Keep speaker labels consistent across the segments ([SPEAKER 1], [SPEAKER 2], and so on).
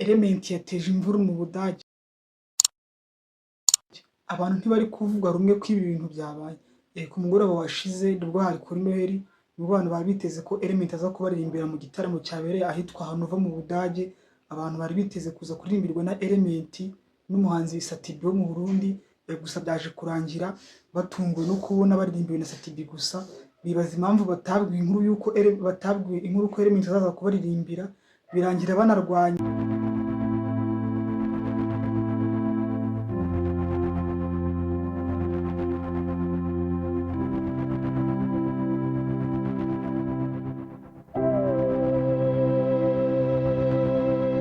[SPEAKER 1] Element yateje imvururu mu Budage. Abantu ntibari kuvuga rumwe ko ibi bintu byabaye. Ku mugoroba washize nibwo hari kuri Noheli, nibwo abantu bari biteze ko Element aza kubaririmbira mu gitaramo cyabereye ahitwa Hannover mu Budage. Abantu bari biteze kuza kuririmbirwa na Element n'umuhanzi Sat-B wo mu Burundi, gusa byaje kurangira batunguwe no kubona baririmbiwe na Sat-B gusa. Bibaza impamvu batabwiwe inkuru ko Element azaza kubaririmbira, birangira banarwanye.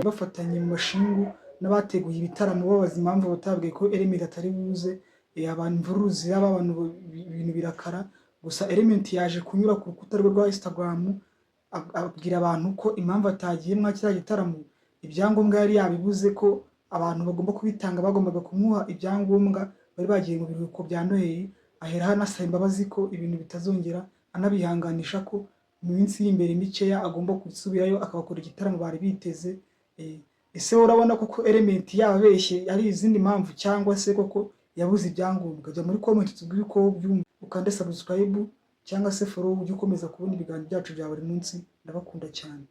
[SPEAKER 1] Bafatanye mu mashingu n'abateguye ibitaramo babaza impamvu batabwiye ko Element atari buze. Abantu imvururu ziraba, abantu ibintu birakara. Gusa Element yaje kunyura ku rukuta rwe rwa Instagram abwira abantu ko impamvu atagiye mwa kiriya gitaramo, ibyangombwa yari yabibuze, ko abantu bagomba kubitanga, bagombaga kumuha ibyangombwa bari bagiye mu biruhuko bya Noheli. Ahera anasaba imbabazi ko ibintu bitazongera, anabihanganisha ko mu minsi iri imbere mikeya agomba gusubirayo akabakora igitaramo bari biteze. Ese urabona koko Element yababeshye ari izindi mpamvu, cyangwa se koko yabuze ibyangombwa? Jya muri comment tubwire uko ubyumva, ukande subscribe cyangwa se follow ujye ukomeza kubona ibiganiro byacu bya buri munsi. Ndabakunda cyane.